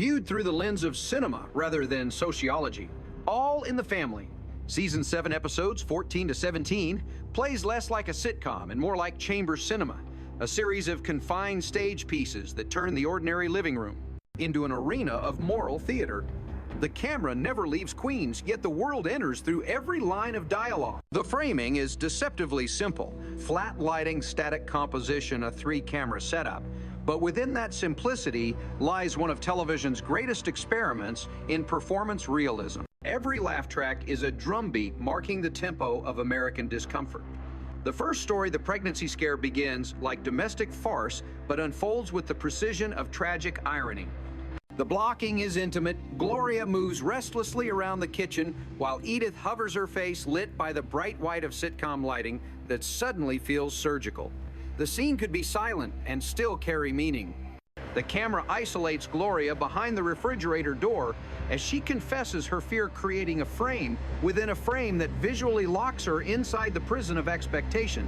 viewed through the lens of cinema rather than sociology. All in the Family. Season 7 episodes 14 to 17 plays less like a sitcom and more like chamber cinema, a series of confined stage pieces that turn the ordinary living room into an arena of moral theater. The camera never leaves Queens, yet the world enters through every line of dialogue. The framing is deceptively simple. Flat lighting, static composition, a 3-camera setup. But within that simplicity lies one of television's greatest experiments in performance realism. Every laugh track is a drumbeat marking the tempo of American discomfort. The first story, the pregnancy scare, begins like domestic farce, but unfolds with the precision of tragic irony. The blocking is intimate. Gloria moves restlessly around the kitchen while Edith hovers her face lit by the bright white of sitcom lighting that suddenly feels surgical. The scene could be silent and still carry meaning. The camera isolates Gloria behind the refrigerator door as she confesses her fear, creating a frame within a frame that visually locks her inside the prison of expectation.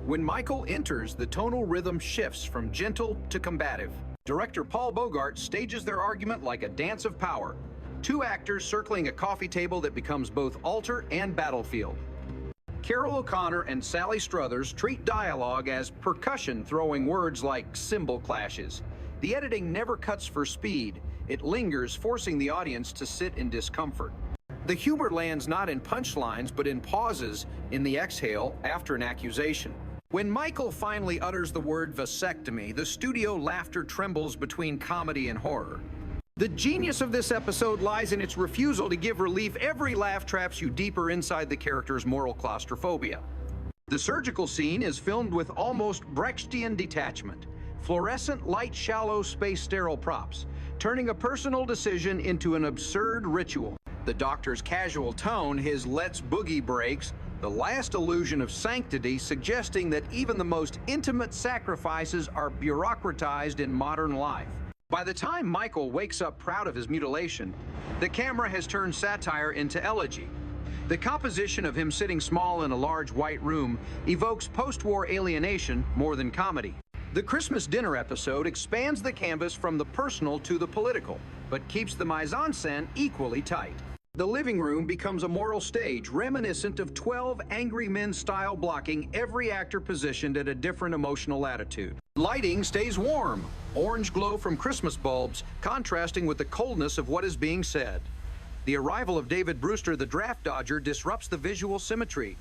When Michael enters, the tonal rhythm shifts from gentle to combative. Director Paul Bogart stages their argument like a dance of power. 2 actors circling a coffee table that becomes both altar and battlefield. Carol O'Connor and Sally Struthers treat dialogue as percussion, throwing words like cymbal clashes. The editing never cuts for speed. It lingers, forcing the audience to sit in discomfort. The humor lands not in punchlines, but in pauses in the exhale after an accusation. When Michael finally utters the word vasectomy, the studio laughter trembles between comedy and horror. The genius of this episode lies in its refusal to give relief. Every laugh traps you deeper inside the character's moral claustrophobia. The surgical scene is filmed with almost Brechtian detachment. Fluorescent, light, shallow, space-sterile props, turning a personal decision into an absurd ritual. The doctor's casual tone, his let's boogie breaks, the last illusion of sanctity, suggesting that even the most intimate sacrifices are bureaucratized in modern life. By the time Michael wakes up proud of his mutilation, the camera has turned satire into elegy. The composition of him sitting small in a large white room evokes post-war alienation more than comedy. The Christmas dinner episode expands the canvas from the personal to the political, but keeps the mise-en-scène equally tight. The living room becomes a moral stage, reminiscent of 12 Angry Men-style blocking, every actor positioned at a different emotional attitude. Lighting stays warm, orange glow from Christmas bulbs, contrasting with the coldness of what is being said. The arrival of David Brewster, the draft dodger, disrupts the visual symmetry.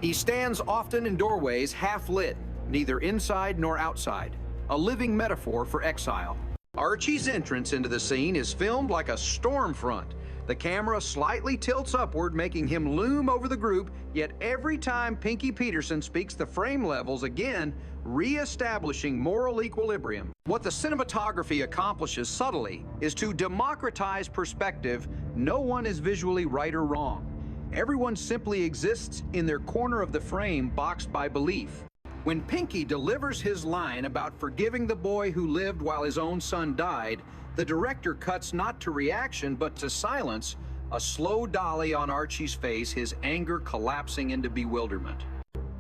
He stands often in doorways, half lit, neither inside nor outside, a living metaphor for exile. Archie's entrance into the scene is filmed like a storm front. The camera slightly tilts upward, making him loom over the group, yet every time Pinky Peterson speaks, the frame levels again, re-establishing moral equilibrium. What the cinematography accomplishes subtly is to democratize perspective. No one is visually right or wrong. Everyone simply exists in their corner of the frame, boxed by belief. When Pinky delivers his line about forgiving the boy who lived while his own son died, the director cuts not to reaction but to silence, a slow dolly on Archie's face, his anger collapsing into bewilderment.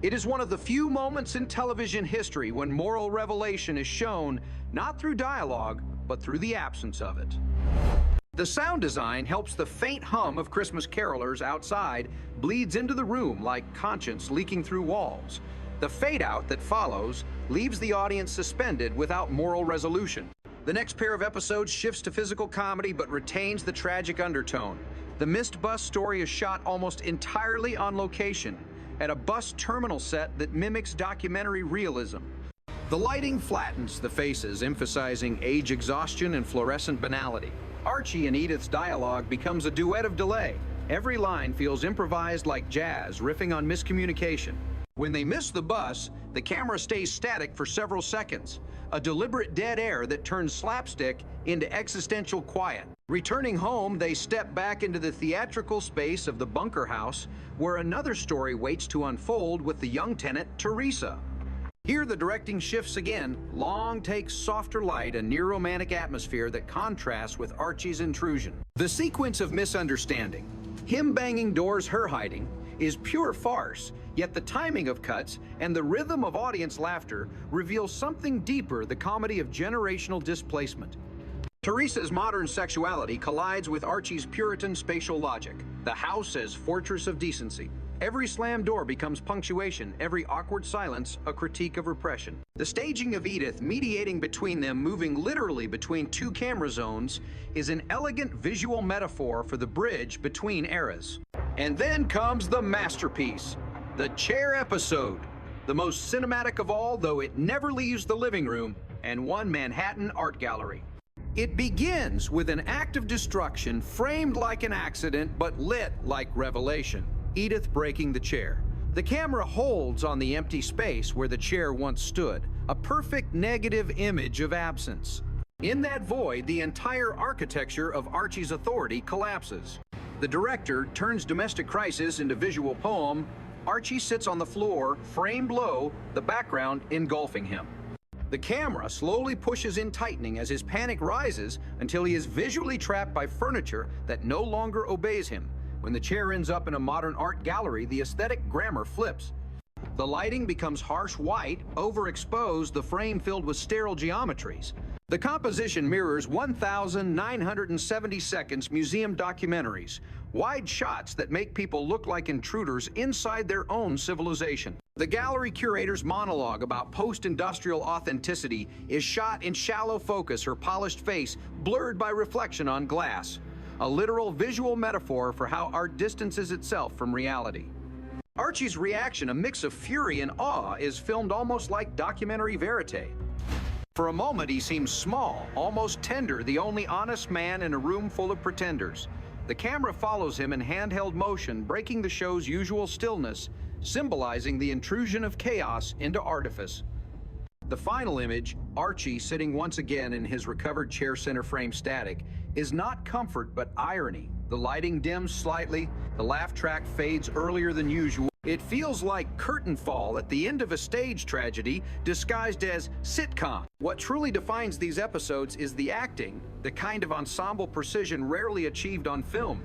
It is one of the few moments in television history when moral revelation is shown not through dialogue, but through the absence of it. The sound design helps. The faint hum of Christmas carolers outside bleeds into the room like conscience leaking through walls. The fade-out that follows leaves the audience suspended without moral resolution. The next pair of episodes shifts to physical comedy but retains the tragic undertone. The missed bus story is shot almost entirely on location, at a bus terminal set that mimics documentary realism. The lighting flattens the faces, emphasizing age exhaustion and fluorescent banality. Archie and Edith's dialogue becomes a duet of delay. Every line feels improvised like jazz, riffing on miscommunication. When they miss the bus, the camera stays static for several seconds, a deliberate dead air that turns slapstick into existential quiet. Returning home, they step back into the theatrical space of the bunker house, where another story waits to unfold with the young tenant, Teresa. Here the directing shifts again, long takes, softer light, a near-romantic atmosphere that contrasts with Archie's intrusion. The sequence of misunderstanding, him banging doors, her hiding, is pure farce, yet the timing of cuts and the rhythm of audience laughter reveals something deeper, the comedy of generational displacement. Teresa's modern sexuality collides with Archie's Puritan spatial logic. The house as fortress of decency. Every slammed door becomes punctuation, every awkward silence a critique of repression. The staging of Edith, mediating between them, moving literally between two camera zones, is an elegant visual metaphor for the bridge between eras. And then comes the masterpiece, the chair episode. The most cinematic of all, though it never leaves the living room and one Manhattan art gallery. It begins with an act of destruction framed like an accident but lit like revelation. Edith breaking the chair. The camera holds on the empty space where the chair once stood, a perfect negative image of absence. In that void, the entire architecture of Archie's authority collapses. The director turns domestic crisis into visual poem. Archie sits on the floor, framed low, the background engulfing him. The camera slowly pushes in, tightening as his panic rises until he is visually trapped by furniture that no longer obeys him. When the chair ends up in a modern art gallery, the aesthetic grammar flips. The lighting becomes harsh white, overexposed, the frame filled with sterile geometries. The composition mirrors 1,970 seconds museum documentaries, wide shots that make people look like intruders inside their own civilization. The gallery curator's monologue about post-industrial authenticity is shot in shallow focus, her polished face blurred by reflection on glass. A literal visual metaphor for how art distances itself from reality. Archie's reaction, a mix of fury and awe, is filmed almost like documentary verite. For a moment, he seems small, almost tender, the only honest man in a room full of pretenders. The camera follows him in handheld motion, breaking the show's usual stillness, symbolizing the intrusion of chaos into artifice. The final image, Archie sitting once again in his recovered chair center frame static, is not comfort but irony. The lighting dims slightly, the laugh track fades earlier than usual. It feels like curtain fall at the end of a stage tragedy disguised as sitcom. What truly defines these episodes is the acting, the kind of ensemble precision rarely achieved on film.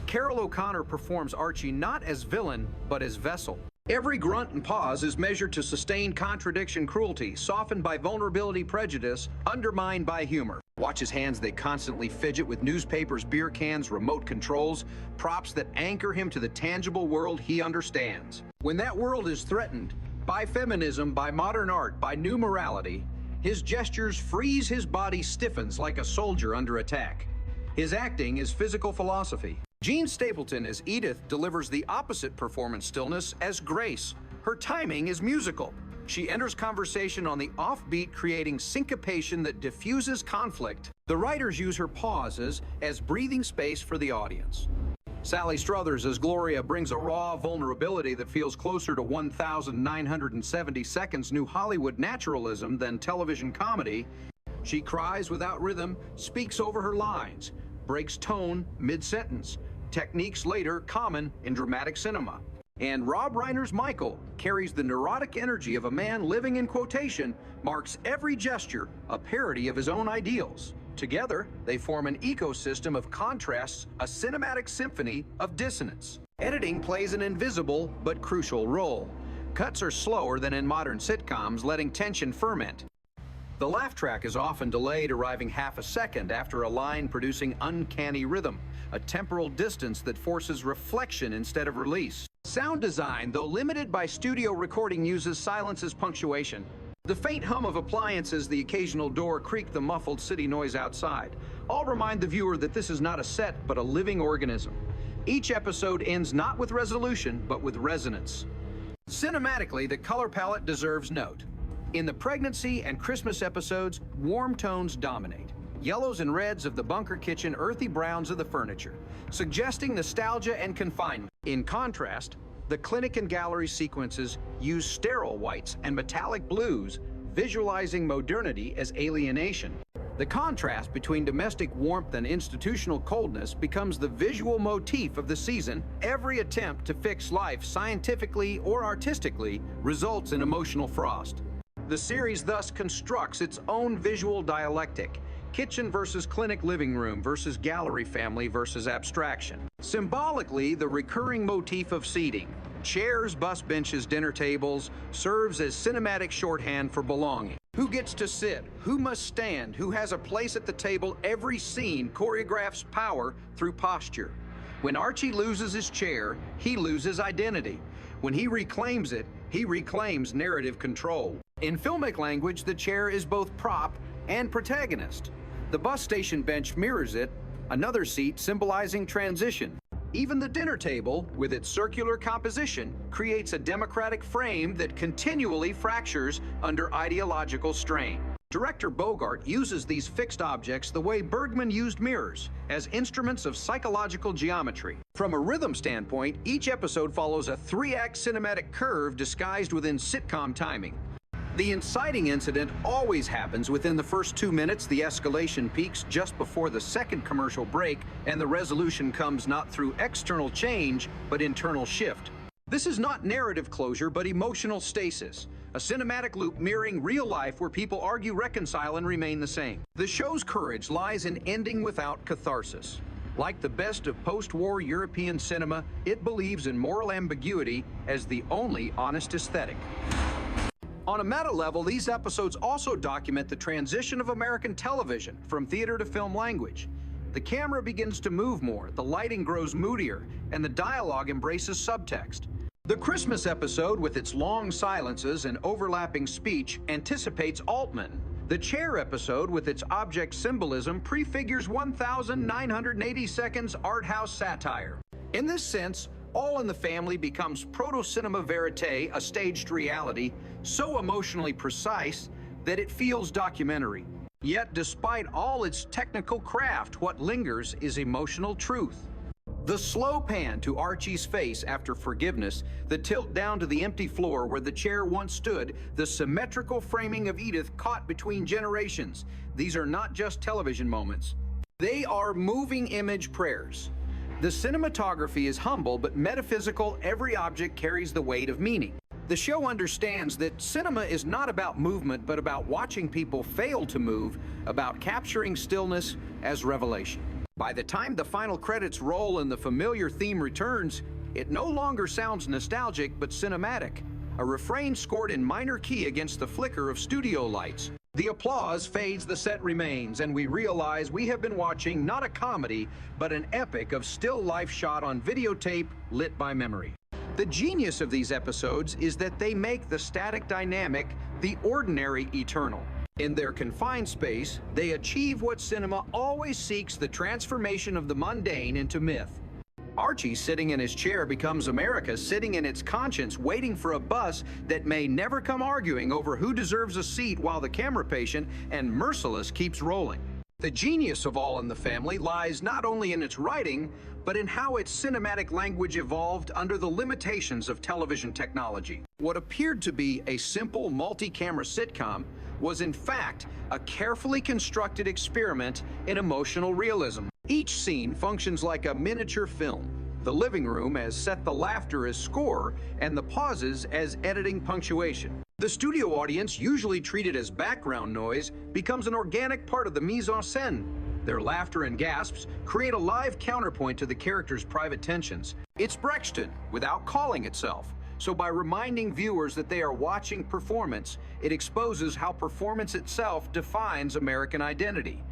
Carol O'Connor performs Archie not as villain, but as vessel. Every grunt and pause is measured to sustain contradiction, cruelty, softened by vulnerability, prejudice, undermined by humor. Watch his hands, they constantly fidget with newspapers, beer cans, remote controls, props that anchor him to the tangible world he understands. When that world is threatened, by feminism, by modern art, by new morality, his gestures freeze, his body stiffens like a soldier under attack. His acting is physical philosophy. Jean Stapleton as Edith delivers the opposite performance stillness as grace. Her timing is musical. She enters conversation on the offbeat, creating syncopation that diffuses conflict. The writers use her pauses as breathing space for the audience. Sally Struthers as Gloria brings a raw vulnerability that feels closer to 1,970 seconds new Hollywood naturalism than television comedy. She cries without rhythm, speaks over her lines, breaks tone mid-sentence, techniques later common in dramatic cinema. And Rob Reiner's Michael carries the neurotic energy of a man living in quotation, marks every gesture a parody of his own ideals. Together, they form an ecosystem of contrasts, a cinematic symphony of dissonance. Editing plays an invisible but crucial role. Cuts are slower than in modern sitcoms, letting tension ferment. The laugh track is often delayed, arriving half a second after a line, producing uncanny rhythm, a temporal distance that forces reflection instead of release. Sound design, though limited by studio recording, uses silence as punctuation. The faint hum of appliances, the occasional door creak, the muffled city noise outside, all remind the viewer that this is not a set, but a living organism. Each episode ends not with resolution, but with resonance. Cinematically, the color palette deserves note. In the pregnancy and Christmas episodes, warm tones dominate. Yellows and reds of the bunker kitchen, earthy browns of the furniture, suggesting nostalgia and confinement. In contrast, the clinic and gallery sequences use sterile whites and metallic blues, visualizing modernity as alienation. The contrast between domestic warmth and institutional coldness becomes the visual motif of the season. Every attempt to fix life scientifically or artistically results in emotional frost. The series thus constructs its own visual dialectic. Kitchen versus clinic, living room versus gallery, family versus abstraction. Symbolically, the recurring motif of seating, chairs, bus benches, dinner tables, serves as cinematic shorthand for belonging. Who gets to sit? Who must stand? Who has a place at the table? Every scene choreographs power through posture. When Archie loses his chair, he loses identity. When he reclaims it, he reclaims narrative control. In filmic language, the chair is both prop and protagonist. The bus station bench mirrors it, another seat symbolizing transition. Even the dinner table, with its circular composition, creates a democratic frame that continually fractures under ideological strain. Director Bogart uses these fixed objects the way Bergman used mirrors, as instruments of psychological geometry. From a rhythm standpoint, each episode follows a three-act cinematic curve disguised within sitcom timing. The inciting incident always happens within the first 2 minutes. The escalation peaks just before the second commercial break, and the resolution comes not through external change, but internal shift. This is not narrative closure, but emotional stasis. A cinematic loop mirroring real life where people argue, reconcile, and remain the same. The show's courage lies in ending without catharsis. Like the best of post-war European cinema, it believes in moral ambiguity as the only honest aesthetic. On a meta level, these episodes also document the transition of American television from theater to film language. The camera begins to move more, the lighting grows moodier, and the dialogue embraces subtext. The Christmas episode, with its long silences and overlapping speech, anticipates Altman. The chair episode, with its object symbolism, prefigures 1,980 seconds art house satire. In this sense, All in the Family becomes proto-cinema verite, a staged reality, so emotionally precise that it feels documentary. Yet, despite all its technical craft, what lingers is emotional truth. The slow pan to Archie's face after forgiveness, the tilt down to the empty floor where the chair once stood, the symmetrical framing of Edith caught between generations. These are not just television moments. They are moving image prayers. The cinematography is humble but metaphysical. Every object carries the weight of meaning. The show understands that cinema is not about movement, but about watching people fail to move, about capturing stillness as revelation. By the time the final credits roll and the familiar theme returns, it no longer sounds nostalgic but cinematic, a refrain scored in minor key against the flicker of studio lights. The applause fades, the set remains, and we realize we have been watching not a comedy, but an epic of still life shot on videotape lit by memory. The genius of these episodes is that they make the static dynamic, the ordinary eternal. In their confined space, they achieve what cinema always seeks: the transformation of the mundane into myth. Archie sitting in his chair becomes America sitting in its conscience, waiting for a bus that may never come, arguing over who deserves a seat while the camera patient and merciless keeps rolling. The genius of All in the Family lies not only in its writing, but in how its cinematic language evolved under the limitations of television technology. What appeared to be a simple multi-camera sitcom was in fact a carefully constructed experiment in emotional realism. Each scene functions like a miniature film. The living room as set the laughter as score, and the pauses as editing punctuation. The studio audience, usually treated as background noise, becomes an organic part of the mise en scène. Their laughter and gasps create a live counterpoint to the characters' private tensions. It's Brechtian without calling itself. So by reminding viewers that they are watching performance, it exposes how performance itself defines American identity.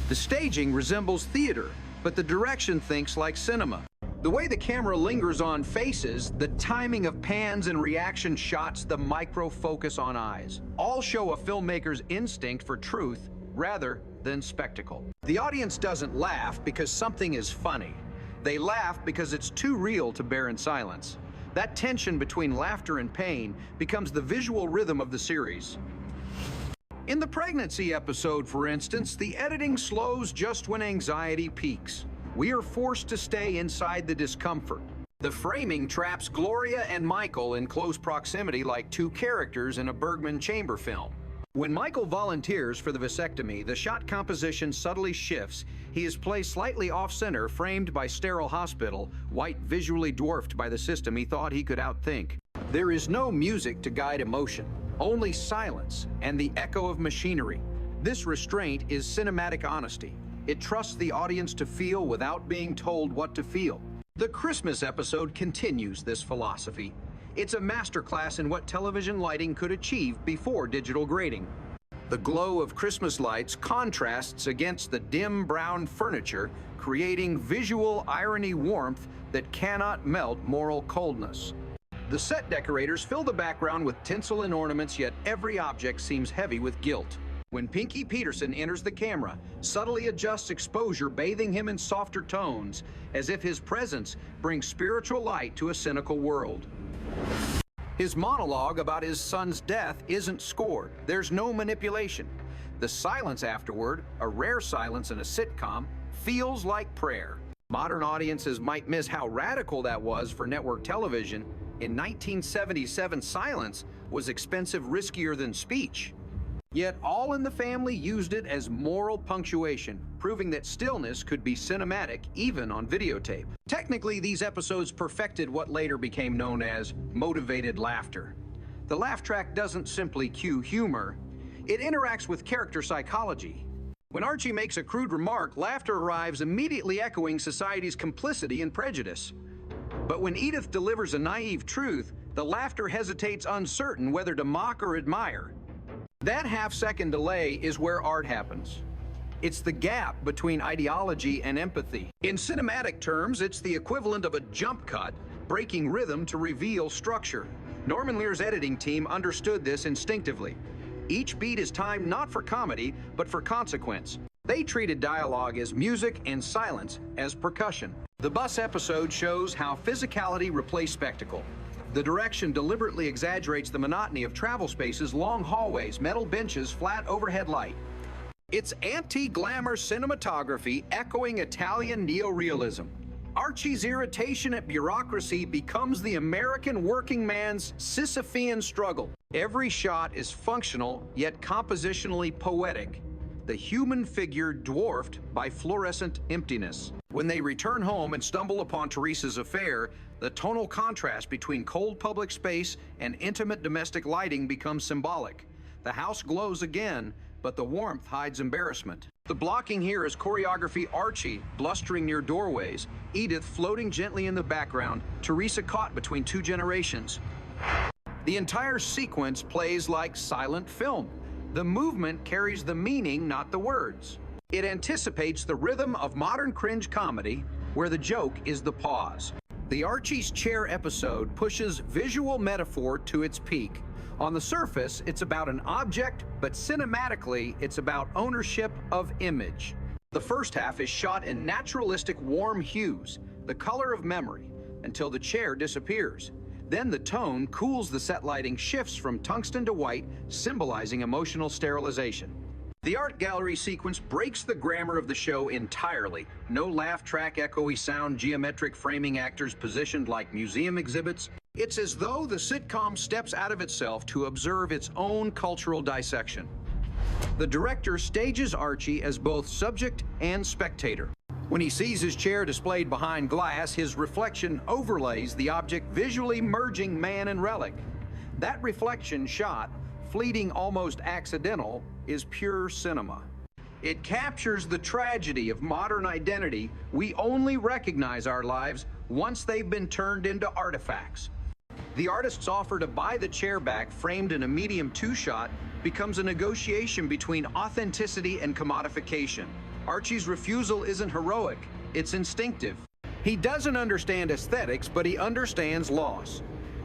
The staging resembles theater, but the direction thinks like cinema. The way the camera lingers on faces, the timing of pans and reaction shots, the micro focus on eyes, all show a filmmaker's instinct for truth rather than spectacle. The audience doesn't laugh because something is funny. They laugh because it's too real to bear in silence. That tension between laughter and pain becomes the visual rhythm of the series. In the pregnancy episode, for instance, the editing slows just when anxiety peaks. We are forced to stay inside the discomfort. The framing traps Gloria and Michael in close proximity like two characters in a Bergman chamber film. When Michael volunteers for the vasectomy, the shot composition subtly shifts. He is placed slightly off-center, framed by sterile hospital, White visually dwarfed by the system he thought he could outthink. There is no music to guide emotion, only silence and the echo of machinery. This restraint is cinematic honesty. It trusts the audience to feel without being told what to feel. The Christmas episode continues this philosophy. It's a masterclass in what television lighting could achieve before digital grading. The glow of Christmas lights contrasts against the dim brown furniture, creating visual irony warmth that cannot melt moral coldness. The set decorators fill the background with tinsel and ornaments, yet every object seems heavy with guilt. When Pinky Peterson enters the camera, subtly adjusts exposure, bathing him in softer tones, as if his presence brings spiritual light to a cynical world. His monologue about his son's death isn't scored. There's no manipulation. The silence afterward, a rare silence in a sitcom, feels like prayer. Modern audiences might miss how radical that was for network television. In 1977, silence was expensive, riskier than speech. Yet All in the Family used it as moral punctuation, proving that stillness could be cinematic even on videotape. Technically, these episodes perfected what later became known as motivated laughter. The laugh track doesn't simply cue humor, it interacts with character psychology. When Archie makes a crude remark, laughter arrives, immediately echoing society's complicity and prejudice. But when Edith delivers a naive truth, the laughter hesitates, uncertain whether to mock or admire. That half-second delay is where art happens. It's the gap between ideology and empathy. In cinematic terms, it's the equivalent of a jump cut, breaking rhythm to reveal structure. Norman Lear's editing team understood this instinctively. Each beat is timed not for comedy, but for consequence. They treated dialogue as music and silence as percussion. The bus episode shows how physicality replaced spectacle. The direction deliberately exaggerates the monotony of travel spaces, long hallways, metal benches, flat overhead light. It's anti-glamour cinematography echoing Italian neorealism. Archie's irritation at bureaucracy becomes the American working man's Sisyphean struggle. Every shot is functional, yet compositionally poetic. The human figure dwarfed by fluorescent emptiness. When they return home and stumble upon Teresa's affair, the tonal contrast between cold public space and intimate domestic lighting becomes symbolic. The house glows again, but the warmth hides embarrassment. The blocking here is choreography: Archie blustering near doorways, Edith floating gently in the background, Teresa caught between two generations. The entire sequence plays like silent film. The movement carries the meaning, not the words. It anticipates the rhythm of modern cringe comedy, where the joke is the pause. The Archie's Chair episode pushes visual metaphor to its peak. On the surface, it's about an object, but cinematically, it's about ownership of image. The first half is shot in naturalistic warm hues, the color of memory, until the chair disappears. Then the tone cools, the set lighting shifts from tungsten to white, symbolizing emotional sterilization. The art gallery sequence breaks the grammar of the show entirely. No laugh track, echoey sound, geometric framing, actors positioned like museum exhibits. It's as though the sitcom steps out of itself to observe its own cultural dissection. The director stages Archie as both subject and spectator. When he sees his chair displayed behind glass, his reflection overlays the object, visually merging man and relic. That reflection shot, fleeting, almost accidental, is pure cinema. It captures the tragedy of modern identity. We only recognize our lives once they've been turned into artifacts. The artist's offer to buy the chair back, framed in a medium 2-shot, becomes a negotiation between authenticity and commodification. Archie's refusal isn't heroic, it's instinctive. He doesn't understand aesthetics, but he understands loss.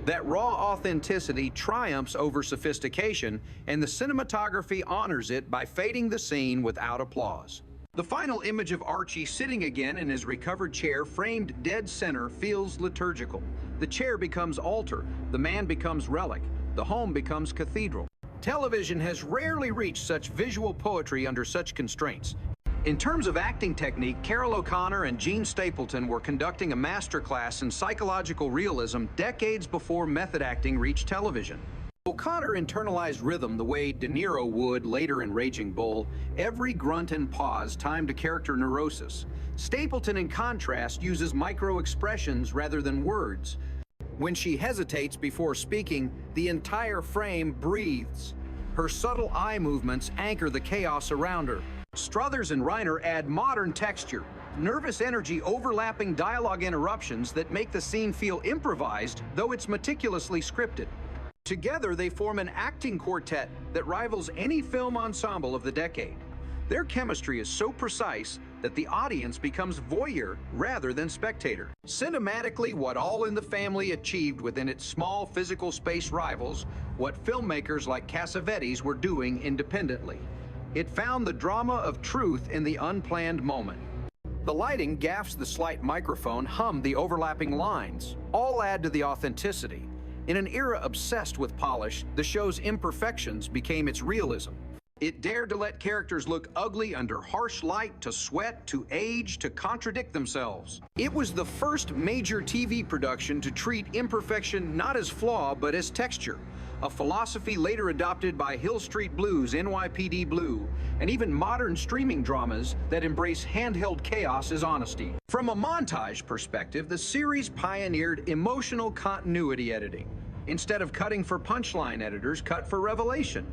That raw authenticity triumphs over sophistication, and the cinematography honors it by fading the scene without applause. The final image of Archie sitting again in his recovered chair, framed dead center, feels liturgical. The chair becomes altar, the man becomes relic, the home becomes cathedral. Television has rarely reached such visual poetry under such constraints. In terms of acting technique, Carol O'Connor and Gene Stapleton were conducting a masterclass in psychological realism decades before method acting reached television. O'Connor internalized rhythm the way De Niro would later in Raging Bull, every grunt and pause timed to character neurosis. Stapleton, in contrast, uses micro-expressions rather than words. When she hesitates before speaking, the entire frame breathes. Her subtle eye movements anchor the chaos around her. Struthers and Reiner add modern texture, nervous energy overlapping dialogue interruptions that make the scene feel improvised, though it's meticulously scripted. Together, they form an acting quartet that rivals any film ensemble of the decade. Their chemistry is so precise that the audience becomes voyeur rather than spectator. Cinematically, what All in the Family achieved within its small physical space rivals what filmmakers like Cassavetes were doing independently. It found the drama of truth in the unplanned moment. The lighting gaffs the slight microphone, hum the overlapping lines, all add to the authenticity. In an era obsessed with polish, the show's imperfections became its realism. It dared to let characters look ugly under harsh light, to sweat, to age, to contradict themselves. It was the first major TV production to treat imperfection not as flaw, but as texture, a philosophy later adopted by Hill Street Blues, NYPD Blue, and even modern streaming dramas that embrace handheld chaos as honesty. From a montage perspective, the series pioneered emotional continuity editing. Instead of cutting for punchline, editors cut for revelation.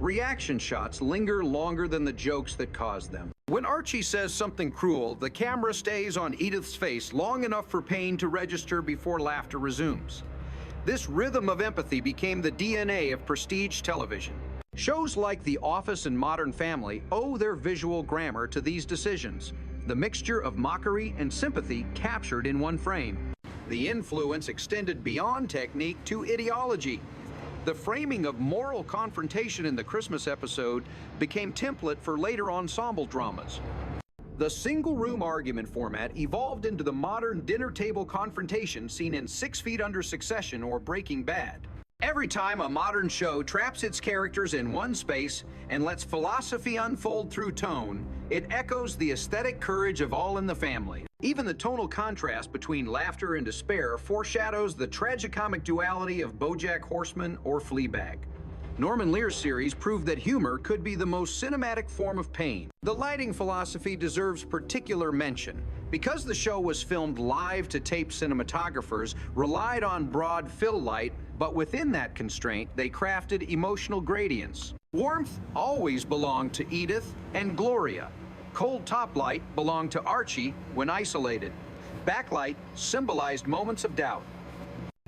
Reaction shots linger longer than the jokes that caused them. When Archie says something cruel, the camera stays on Edith's face long enough for pain to register before laughter resumes. This rhythm of empathy became the DNA of prestige television. Shows like The Office and Modern Family owe their visual grammar to these decisions, the mixture of mockery and sympathy captured in one frame. The influence extended beyond technique to ideology. The framing of moral confrontation in the Christmas episode became template for later ensemble dramas. The single-room argument format evolved into the modern dinner table confrontation seen in 6 Feet Under Succession or Breaking Bad. Every time a modern show traps its characters in one space and lets philosophy unfold through tone, it echoes the aesthetic courage of All in the Family. Even the tonal contrast between laughter and despair foreshadows the tragicomic duality of BoJack Horseman or Fleabag. Norman Lear's series proved that humor could be the most cinematic form of pain. The lighting philosophy deserves particular mention. Because the show was filmed live to tape, cinematographers relied on broad fill light, but within that constraint, they crafted emotional gradients. Warmth always belonged to Edith and Gloria. Cold top light belonged to Archie when isolated. Backlight symbolized moments of doubt.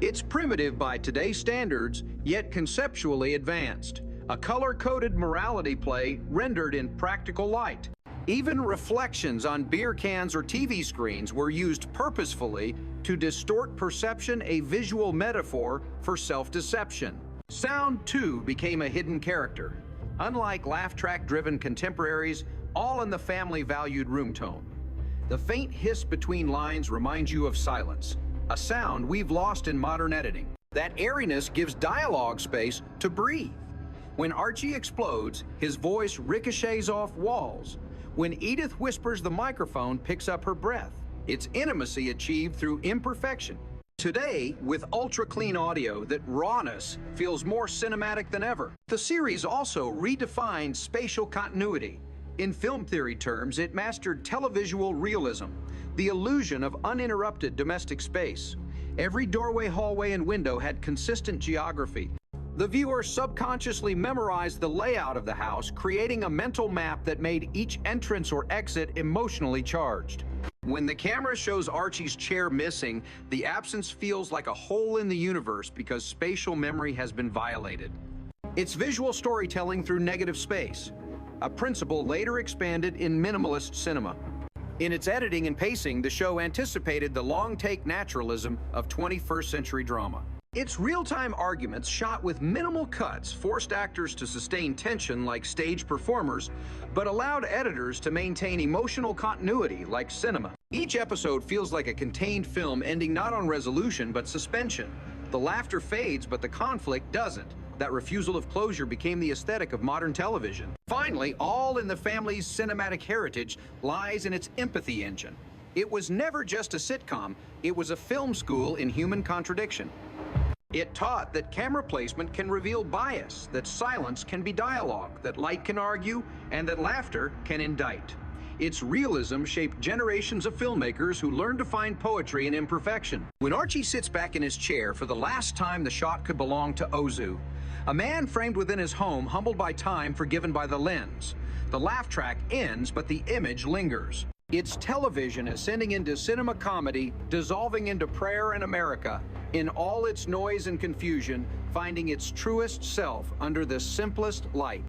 It's primitive by today's standards, yet conceptually advanced. A color-coded morality play rendered in practical light. Even reflections on beer cans or TV screens were used purposefully to distort perception, a visual metaphor for self-deception. Sound, too, became a hidden character. Unlike laugh-track-driven contemporaries, All in the Family valued room tone. The faint hiss between lines reminds you of silence, a sound we've lost in modern editing. That airiness gives dialogue space to breathe. When Archie explodes, his voice ricochets off walls. When Edith whispers, the microphone picks up her breath. It's intimacy achieved through imperfection. Today, with ultra-clean audio, that rawness feels more cinematic than ever. The series also redefined spatial continuity. In film theory terms, it mastered televisual realism, the illusion of uninterrupted domestic space. Every doorway, hallway, and window had consistent geography. The viewer subconsciously memorized the layout of the house, creating a mental map that made each entrance or exit emotionally charged. When the camera shows Archie's chair missing, the absence feels like a hole in the universe because spatial memory has been violated. It's visual storytelling through negative space, a principle later expanded in minimalist cinema. In its editing and pacing, the show anticipated the long-take naturalism of 21st century drama. Its real-time arguments shot with minimal cuts forced actors to sustain tension like stage performers, but allowed editors to maintain emotional continuity like cinema. Each episode feels like a contained film ending not on resolution but suspension. The laughter fades, but the conflict doesn't. That refusal of closure became the aesthetic of modern television. Finally, All in the Family's cinematic heritage lies in its empathy engine. It was never just a sitcom, it was a film school in human contradiction. It taught that camera placement can reveal bias, that silence can be dialogue, that light can argue, and that laughter can indict. Its realism shaped generations of filmmakers who learned to find poetry in imperfection. When Archie sits back in his chair for the last time, the shot could belong to Ozu, a man framed within his home, humbled by time, forgiven by the lens. The laugh track ends, but the image lingers. It's television ascending into cinema comedy, dissolving into prayer in America, in all its noise and confusion, finding its truest self under the simplest light.